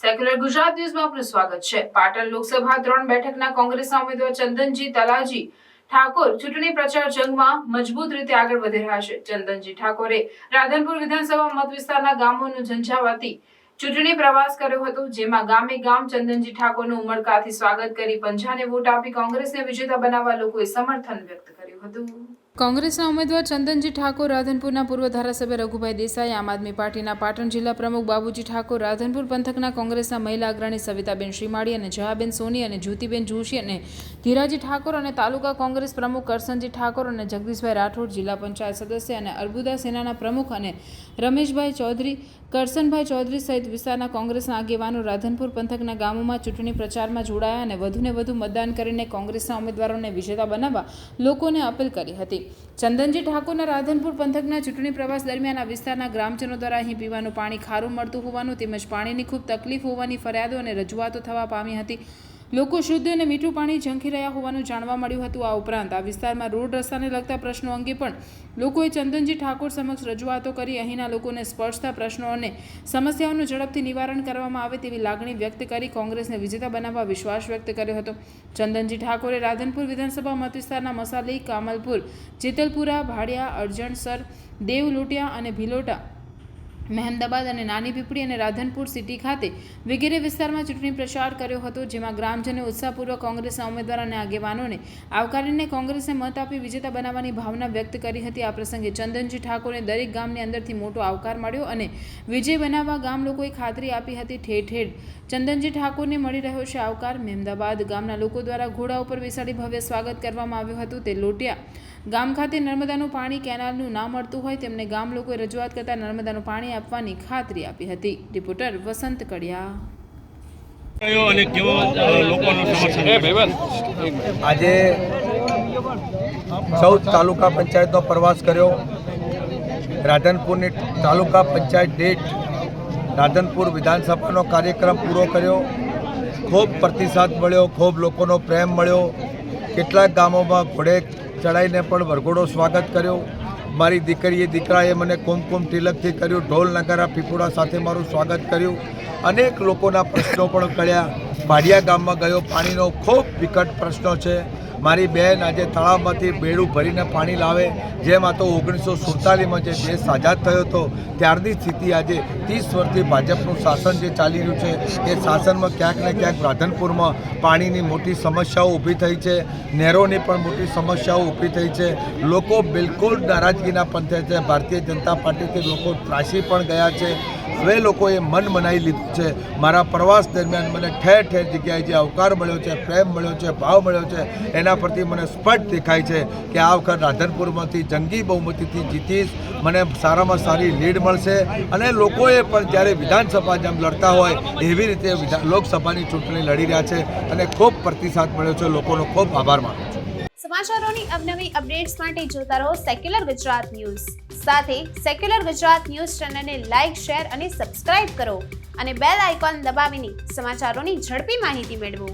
Secular Gujarat ન્યૂઝમાં આપનું સ્વાગત છે। પાટણ લોકસભા 3 બેઠકના કોંગ્રેસના ઉમેદવાર ચંદનજી તલાજી ઠાકોર ચૂંટણી પ્રચાર જંગમાં મજબૂત રીતે આગળ વધી રહ્યા છે। ચંદનજી ઠાકોરે રાધનપુર વિધાનસભા મત વિસ્તારના ગામોનો ઝંઝાવાતી ચૂંટણી પ્રવાસ કર્યો હતો, જેમાં ગામે ગામ ચંદનજી ઠાકોરનું ઉમળકાથી સ્વાગત કરી પંજાને વોટ આપી કોંગ્રેસને વિજેતા બનાવવા લોકોએ સમર્થન વ્યક્ત કર્યું હતું। કોંગ્રેસના ઉમેદવાર ચંદનજી ઠાકોર, રાધનપુરના પૂર્વ ધારાસભ્ય રઘુભાઈ દેસાઈ, આમ આદમી પાર્ટીના પાટણ જિલ્લા પ્રમુખ બાબુજી ઠાકોર, રાધનપુર પંથકના કોંગ્રેસના મહિલા અગ્રણી સવિતાબેન શ્રીમાળી અને જયાબેન સોની અને જ્યોતિબેન જોશી અને ધીરાજી ઠાકોર અને તાલુકા કોંગ્રેસ પ્રમુખ કરસનજી ઠાકોર અને જગદીશભાઈ રાઠોડ, જિલ્લા પંચાયત સદસ્ય અને અર્બુદા સેનાના પ્રમુખ અને રમેશભાઈ ચૌધરી, કરસનભાઈ ચૌધરી સહિત વિસ્તારના કોંગ્રેસના આગેવાનો રાધનપુર પંથકના ગામોમાં ચૂંટણી પ્રચારમાં જોડાયા અને વધુને વધુ મતદાન કરીને કોંગ્રેસના ઉમેદવારોને વિજેતા બનાવવા લોકોને અપીલ કરી હતી। ચંદનજી ઠાકોરના રાધનપુર પંથકના ચૂંટણી પ્રવાસ દરમિયાન આ વિસ્તારના ગ્રામજનો દ્વારા અહીં પીવાનું પાણી ખારું મળતું હોવાનું તેમજ પાણીની ખૂબ તકલીફ હોવાની ફરિયાદો અને રજૂઆતો થવા પામી હતી। લોકો શુદ્ધ અને મીઠું પાણી ઝંખી રહ્યા હોવાનું જાણવા મળ્યું હતું। આ ઉપરાંત આ વિસ્તારમાં રોડ રસ્તાને લગતા પ્રશ્નો અંગે પણ લોકોએ ચંદનજી ઠાકોર સમક્ષ રજૂઆતો કરી અહીંના લોકોને સ્પર્શતા પ્રશ્નો અને સમસ્યાઓનું ઝડપથી નિવારણ કરવામાં આવે તેવી લાગણી વ્યક્ત કરી કોંગ્રેસને વિજેતા બનાવવા વિશ્વાસ વ્યક્ત કર્યો હતો। ચંદનજી ઠાકોરે રાધનપુર વિધાનસભા મત વિસ્તારના મસાલી, કામલપુર, જેતલપુરા, ભાડિયા, અરજણસર, દેવલોટિયા અને ભિલોટા, મહેમદાબાદ અને નાની પીપળી અને રાધનપુર સિટી ખાતે વગેરે વિસ્તારમાં ચૂંટણી પ્રચાર કર્યો હતો, જેમાં ગ્રામજનોએ ઉત્સાહપૂર્વક કોંગ્રેસના ઉમેદવાર અને આગેવાનોને આવકારીને કોંગ્રેસને મત આપી વિજેતા બનાવવાની ભાવના વ્યક્ત કરી હતી। આ પ્રસંગે ચંદનજી ઠાકોરને દરેક ગામની અંદરથી મોટો આવકાર મળ્યો અને વિજય બનાવવા ગામ લોકોએ ખાતરી આપી હતી। ઠેર ઠેર ચંદનજી ઠાકોરને મળી રહ્યો છે આવકાર। મહેમદાબાદ ગામના લોકો દ્વારા ઘોડા ઉપર બેસાડી ભવ્ય સ્વાગત કરવામાં આવ્યું હતું। તે લોટિયા ગામ ખાતે નર્મદાનું પાણી કેનાલનું ના મળતું હોય તેમને ગામ લોકોએ રજૂઆત કરતા નર્મદાનું પાણી આપવાની ખાતરી આપી હતી। રિપોર્ટર વસંત કડિયા। આજે 14 તાલુકા પંચાયતનો પ્રવાસ કર્યો। રાધનપુરની તાલુકા પંચાયત દીઠ રાધનપુર વિધાનસભાનો કાર્યક્રમ પૂરો કર્યો। ખૂબ પ્રતિસાદ મળ્યો, ખૂબ લોકોનો પ્રેમ મળ્યો। કેટલાક ગામોમાં ઘોડે ચડાવીને પણ વરઘોડો સ્વાગત કર્યો। મારી દીકરાએ મને કુમકુમ તિલકથી કર્યું, ઢોલ નગારા પીપુડા સાથે મારું સ્વાગત કર્યું। અનેક લોકોના પ્રશ્નો પણ કર્યા। ભાડિયા ગામમાં ગયો, પાણીનો ખૂબ વિકટ પ્રશ્નો છે। મારી બહેન આજે તળાવમાંથી બેડું ભરીને પાણી લાવે, જેમ આ તો 1947માં જે દેશ આઝાદ થયો હતો ત્યારની સ્થિતિ આજે 30 વર્ષથી ભાજપનું શાસન જે ચાલી રહ્યું છે એ શાસનમાં ક્યાંક ને ક્યાંક રાધનપુરમાં પાણીની મોટી સમસ્યાઓ ઊભી થઈ છે, નહેરોની પણ મોટી સમસ્યાઓ ઊભી થઈ છે। લોકો બિલકુલ નારાજગીના પંથે છે। ભારતીય જનતા પાર્ટીથી લોકો ત્રાસી પણ ગયા છે। હવે લોકોએ મન મનાવી લીધું છે। મારા પ્રવાસ દરમિયાન મને ઠેર ઠેર જગ્યાએ જે આવકાર મળ્યો છે, પ્રેમ મળ્યો છે, ભાવ મળ્યો છે, એના પરથી મને સ્પષ્ટ દેખાય છે કે આ વખત રાધનપુરમાંથી જંગી બહુમતીથી જીતીશ, મને સારામાં સારી લીડ મળશે। અને લોકોએ પણ જ્યારે વિધાનસભા જેમ લડતા હોય એવી રીતે લોકસભાની ચૂંટણી લડી રહ્યા છે અને ખૂબ પ્રતિસાદ મળ્યો છે। લોકોનો ખૂબ આભાર માનું છું। સમાચારોની અવનવી અપડેટ્સ માટે જોતા રહો સેક્યુલર ગુજરાત ન્યૂઝ। સાથે સેક્યુલર ગુજરાત ન્યૂઝ ચેનલને લાઇક, શેર અને સબસ્ક્રાઇબ કરો અને બેલ આઇકોન દબાવીને સમાચારોની ઝડપી માહિતી મેળવો।